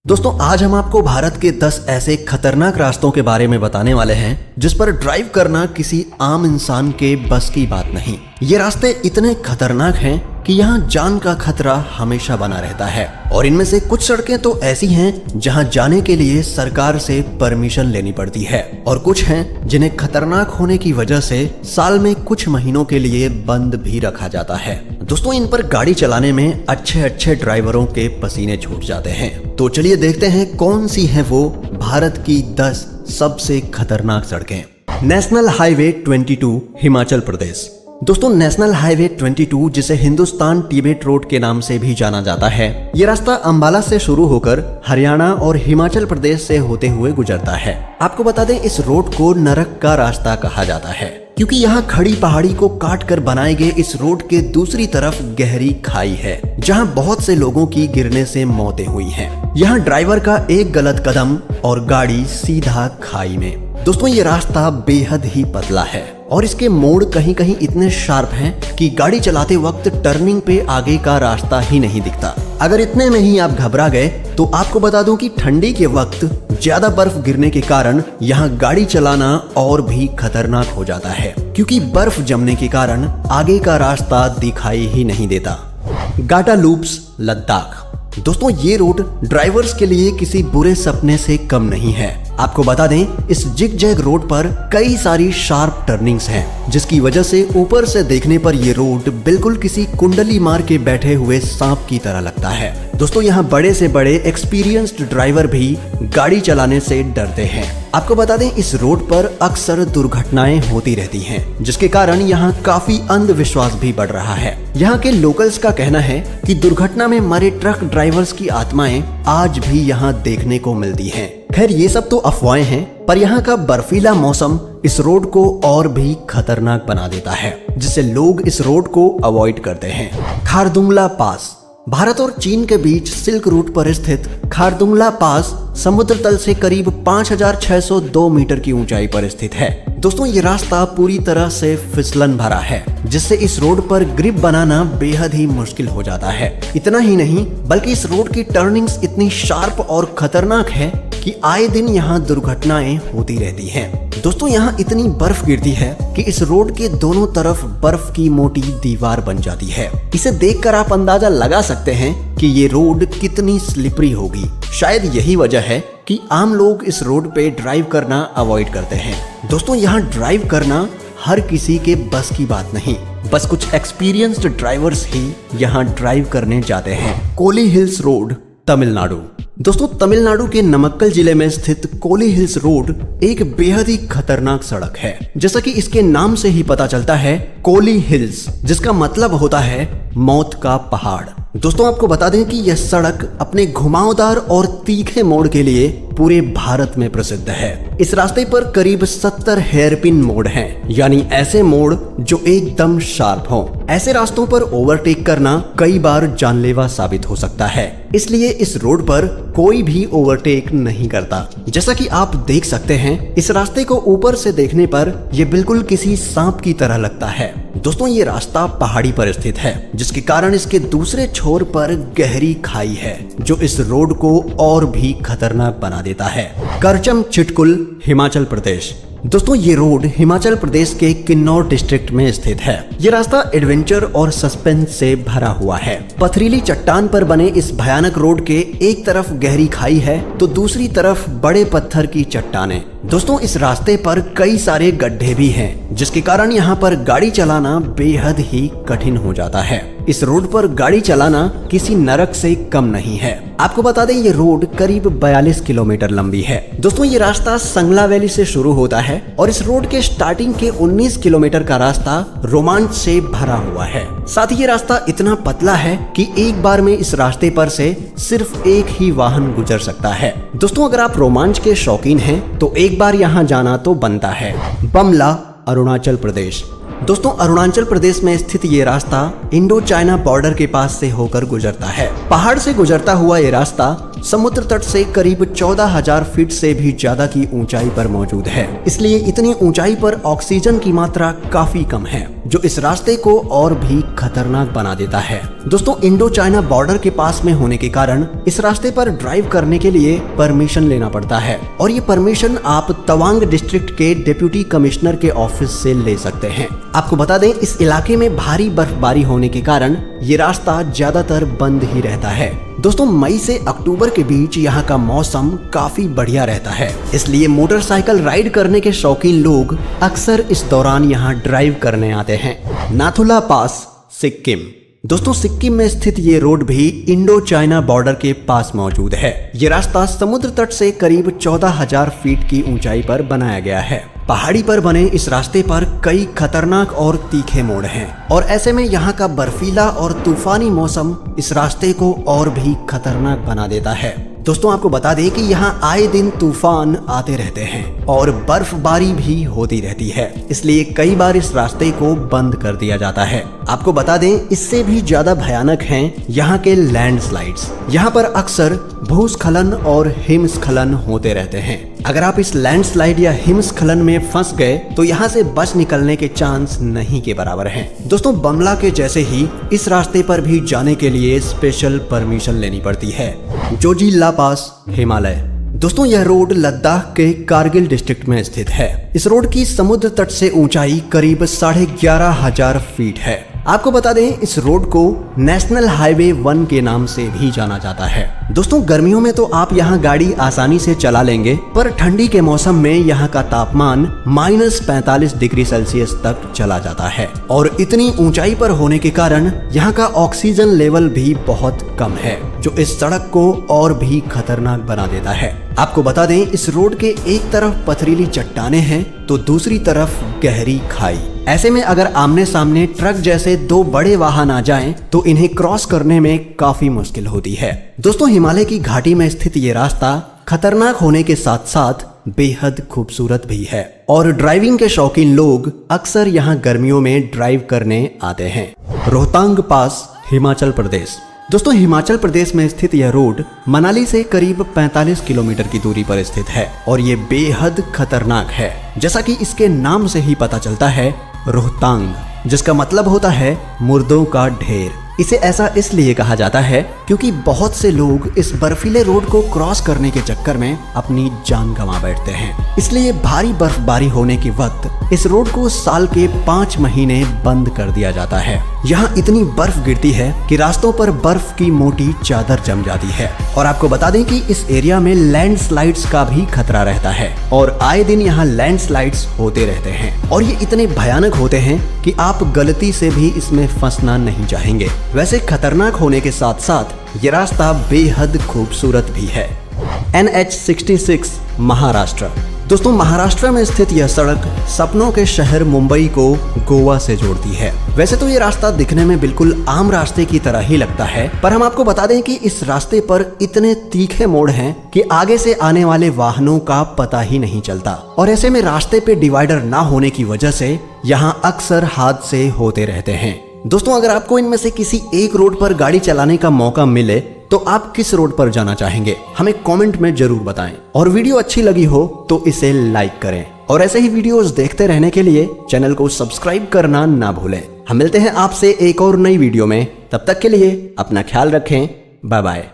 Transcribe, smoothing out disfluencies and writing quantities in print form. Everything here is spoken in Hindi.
दोस्तों आज हम आपको भारत के 10 ऐसे खतरनाक रास्तों के बारे में बताने वाले हैं जिस पर ड्राइव करना किसी आम इंसान के बस की बात नहीं। ये रास्ते इतने खतरनाक हैं कि यहाँ जान का खतरा हमेशा बना रहता है और इनमें से कुछ सड़कें तो ऐसी हैं जहाँ जाने के लिए सरकार से परमिशन लेनी पड़ती है और कुछ हैं जिन्हें खतरनाक होने की वजह से साल में कुछ महीनों के लिए बंद भी रखा जाता है। दोस्तों इन पर गाड़ी चलाने में अच्छे ड्राइवरों के पसीने छूट जाते हैं। तो चलिए देखते हैं कौन सी है वो भारत की 10 सबसे खतरनाक सड़कें। National highway 22 Himachal Pradesh. दोस्तों नेशनल हाईवे 22 जिसे हिंदुस्तान तिब्बत रोड के नाम से भी जाना जाता है, ये रास्ता अंबाला से शुरू होकर हरियाणा और हिमाचल प्रदेश से होते हुए गुजरता है। आपको बता दें इस रोड को नरक का रास्ता कहा जाता है क्योंकि यहाँ खड़ी पहाड़ी को काट कर बनाए गए इस रोड के दूसरी तरफ गहरी खाई है जहाँ बहुत से लोगों की गिरने से मौतें हुई हैं। यहाँ ड्राइवर का एक गलत कदम और गाड़ी सीधा खाई में। दोस्तों ये रास्ता बेहद ही पतला है और इसके मोड़ कहीं कहीं इतने शार्प हैं कि गाड़ी चलाते वक्त टर्निंग पे आगे का रास्ता ही नहीं दिखता। अगर इतने में ही आप घबरा गए तो आपको बता दूं कि ठंडी के वक्त ज्यादा बर्फ गिरने के कारण यहाँ गाड़ी चलाना और भी खतरनाक हो जाता है क्योंकि बर्फ जमने के कारण आगे का रास्ता दिखाई ही नहीं देता। गाटा लूप्स लद्दाख। दोस्तों ये रोड ड्राइवर्स के लिए किसी बुरे सपने से कम नहीं है। आपको बता दें इस जिग जैग रोड पर कई सारी शार्प टर्निंग्स हैं जिसकी वजह से ऊपर से देखने पर ये रोड बिल्कुल किसी कुंडली मार के बैठे हुए सांप की तरह लगता है। दोस्तों यहाँ बड़े से बड़े एक्सपीरियंस्ड ड्राइवर भी गाड़ी चलाने से डरते हैं। आपको बता दें इस रोड पर अक्सर दुर्घटनाएं होती रहती हैं जिसके कारण यहाँ काफी अंधविश्वास भी बढ़ रहा है। यहाँ के लोकल्स का कहना है कि दुर्घटना में मरे ट्रक ड्राइवर्स की आत्माएं आज भी यहाँ देखने को मिलती हैं। खैर ये सब तो अफवाहें हैं, पर यहाँ का बर्फीला मौसम इस रोड को और भी खतरनाक बना देता है जिससे लोग इस रोड को अवॉइड करते हैं। खारदुंगला पास। भारत और चीन के बीच सिल्क रूट पर स्थित खारदुंगला पास समुद्र तल से करीब 5602 मीटर की ऊंचाई पर स्थित है। दोस्तों ये रास्ता पूरी तरह से फिसलन भरा है जिससे इस रोड पर ग्रिप बनाना बेहद ही मुश्किल हो जाता है। इतना ही नहीं बल्कि इस रोड की टर्निंग्स इतनी शार्प और खतरनाक है कि आए दिन यहाँ दुर्घटनाएं होती रहती हैं। दोस्तों यहाँ इतनी बर्फ गिरती है कि इस रोड के दोनों तरफ बर्फ की मोटी दीवार बन जाती है। इसे देखकर आप अंदाजा लगा सकते हैं कि ये रोड कितनी स्लिपरी होगी। शायद यही वजह है कि आम लोग इस रोड पे ड्राइव करना अवॉइड करते हैं। दोस्तों यहाँ ड्राइव करना हर किसी के बस की बात नहीं, बस कुछ एक्सपीरियंस्ड ड्राइवर्स ही यहाँ ड्राइव करने जाते हैं। Kolli hills road Tamil Nadu. दोस्तों तमिलनाडु के नमक्कल जिले में स्थित कोली हिल्स रोड एक बेहद ही खतरनाक सड़क है। जैसा कि इसके नाम से ही पता चलता है कोली हिल्स जिसका मतलब होता है मौत का पहाड़। दोस्तों आपको बता दें कि यह सड़क अपने घुमावदार और तीखे मोड़ के लिए पूरे भारत में प्रसिद्ध है। इस रास्ते पर करीब 70 हेयरपिन मोड़ हैं, यानी ऐसे मोड़ जो एकदम शार्प हों। ऐसे रास्तों पर ओवरटेक करना कई बार जानलेवा साबित हो सकता है, इसलिए इस रोड पर कोई भी ओवरटेक नहीं करता। जैसा कि आप देख सकते हैं इस रास्ते को ऊपर से देखने पर यह बिल्कुल किसी सांप की तरह लगता है। दोस्तों ये रास्ता पहाड़ी पर स्थित है जिसके कारण इसके दूसरे छोर पर गहरी खाई है जो इस रोड को और भी खतरनाक बना देता है। करचम चिटकुल हिमाचल प्रदेश। दोस्तों ये रोड हिमाचल प्रदेश के किन्नौर डिस्ट्रिक्ट में स्थित है। ये रास्ता एडवेंचर और सस्पेंस से भरा हुआ है। पथरीली चट्टान पर बने इस भयानक रोड के एक तरफ गहरी खाई है तो दूसरी तरफ बड़े पत्थर की चट्टानें। दोस्तों इस रास्ते पर कई सारे गड्ढे भी हैं जिसके कारण यहाँ पर गाड़ी चलाना बेहद ही कठिन हो जाता है। इस रोड पर गाड़ी चलाना किसी नरक से कम नहीं है। आपको बता दें ये रोड करीब 42 किलोमीटर लंबी है। दोस्तों ये रास्ता संगला वैली से शुरू होता है और इस रोड के स्टार्टिंग के 19 किलोमीटर का रास्ता रोमांच से भरा हुआ है। साथ ही ये रास्ता इतना पतला है कि एक बार में इस रास्ते पर से सिर्फ एक ही वाहन गुजर सकता है। दोस्तों अगर आप रोमांच के शौकीन हैं तो एक बार यहाँ जाना तो बनता है। बमला अरुणाचल प्रदेश। दोस्तों अरुणाचल प्रदेश में स्थित ये रास्ता इंडो चाइना बॉर्डर के पास से होकर गुजरता है। पहाड़ से गुजरता हुआ ये रास्ता समुद्र तट से करीब 14,000 फीट से भी ज्यादा की ऊंचाई पर मौजूद है, इसलिए इतनी ऊंचाई पर ऑक्सीजन की मात्रा काफी कम है। जो इस रास्ते को और भी खतरनाक बना देता है। दोस्तों, इंडो चाइना बॉर्डर के पास में होने के कारण इस रास्ते पर ड्राइव करने के लिए परमिशन लेना पड़ता है और ये परमिशन आप तवांग डिस्ट्रिक्ट के डिप्टी कमिश्नर के ऑफिस से ले सकते हैं। आपको बता दें, इस इलाके में भारी बर्फबारी होने के कारण ये रास्ता ज्यादातर बंद ही रहता है। दोस्तों, मई से अक्टूबर के बीच यहाँ का मौसम काफी बढ़िया रहता है, इसलिए मोटरसाइकिल राइड करने के शौकीन लोग अक्सर इस दौरान यहाँ ड्राइव करने आते हैं। नाथुला पास, सिक्किम। दोस्तों, सिक्किम में स्थित ये रोड भी इंडो चाइना बॉर्डर के पास मौजूद है। ये रास्ता समुद्र तट से करीब 14,000 फीट की ऊंचाई पर बनाया गया है। पहाड़ी पर बने इस रास्ते पर कई खतरनाक और तीखे मोड़ हैं और ऐसे में यहाँ का बर्फीला और तूफानी मौसम इस रास्ते को और भी खतरनाक बना देता है। दोस्तों, आपको बता दें कि यहाँ आए दिन तूफान आते रहते हैं और बर्फबारी भी होती रहती है, इसलिए कई बार इस रास्ते को बंद कर दिया जाता है। आपको बता दें, इससे भी ज्यादा भयानक हैं यहाँ के लैंडस्लाइड्स। यहाँ पर अक्सर भूस्खलन और हिमस्खलन होते रहते हैं। अगर आप इस लैंडस्लाइड या हिमस्खलन में फंस गए तो यहाँ से बच निकलने के चांस नहीं के बराबर हैं। दोस्तों, बमला के जैसे ही इस रास्ते पर भी जाने के लिए स्पेशल परमिशन लेनी पड़ती है। जोजिला पास, हिमालय। दोस्तों, यह रोड लद्दाख के कारगिल डिस्ट्रिक्ट में स्थित है। इस रोड की समुद्र तट से ऊंचाई करीब 11,500 फीट है। आपको बता दें, इस रोड को नेशनल हाईवे 1 के नाम से भी जाना जाता है। दोस्तों, गर्मियों में तो आप यहाँ गाड़ी आसानी से चला लेंगे, पर ठंडी के मौसम में यहाँ का तापमान -45 डिग्री सेल्सियस तक चला जाता है और इतनी ऊंचाई पर होने के कारण यहाँ का ऑक्सीजन लेवल भी बहुत कम है, जो इस सड़क को और भी खतरनाक बना देता है। आपको बता दें, इस रोड के एक तरफ पथरीली चट्टानें हैं तो दूसरी तरफ गहरी खाई। ऐसे में अगर आमने सामने ट्रक जैसे दो बड़े वाहन आ जाएं तो इन्हें क्रॉस करने में काफी मुश्किल होती है। दोस्तों, हिमालय की घाटी में स्थित ये रास्ता खतरनाक होने के साथ साथ बेहद खूबसूरत भी है और ड्राइविंग के शौकीन लोग अक्सर यहाँ गर्मियों में ड्राइव करने आते हैं। रोहतांग पास, हिमाचल प्रदेश। दोस्तों, हिमाचल प्रदेश में स्थित यह रोड मनाली से करीब 45 किलोमीटर की दूरी पर स्थित है और ये बेहद खतरनाक है। जैसा कि इसके नाम से ही पता चलता है, रोहतांग, जिसका मतलब होता है मुर्दों का ढेर। इसे ऐसा इसलिए कहा जाता है क्योंकि बहुत से लोग इस बर्फीले रोड को क्रॉस करने के चक्कर में अपनी जान गंवा बैठते हैं। इसलिए भारी बर्फबारी होने के वक्त इस रोड को साल के 5 महीने बंद कर दिया जाता है। यहाँ इतनी बर्फ गिरती है कि रास्तों पर बर्फ की मोटी चादर जम जाती है और आपको बता दें कि इस एरिया में लैंडस्लाइड्स का भी खतरा रहता है और आए दिन यहाँ लैंडस्लाइड्स होते रहते हैं और ये इतने भयानक होते हैं कि आप गलती से भी इसमें फंसना नहीं चाहेंगे। वैसे खतरनाक होने के साथ साथ ये रास्ता बेहद खूबसूरत भी है। NH66, महाराष्ट्र। दोस्तों, महाराष्ट्र में स्थित यह सड़क सपनों के शहर मुंबई को गोवा से जोड़ती है। वैसे तो ये रास्ता दिखने में बिल्कुल आम रास्ते की तरह ही लगता है, पर हम आपको बता दें कि इस रास्ते पर इतने तीखे मोड़ हैं कि आगे से आने वाले वाहनों का पता ही नहीं चलता और ऐसे में रास्ते पे डिवाइडर ना होने की वजह से यहाँ अक्सर हादसे होते रहते हैं। दोस्तों, अगर आपको इनमें से किसी एक रोड पर गाड़ी चलाने का मौका मिले तो आप किस रोड पर जाना चाहेंगे, हमें कमेंट में जरूर बताएं और वीडियो अच्छी लगी हो तो इसे लाइक करें और ऐसे ही वीडियोस देखते रहने के लिए चैनल को सब्सक्राइब करना ना भूलें। हम मिलते हैं आपसे एक और नई वीडियो में, तब तक के लिए अपना ख्याल रखें। Bye bye.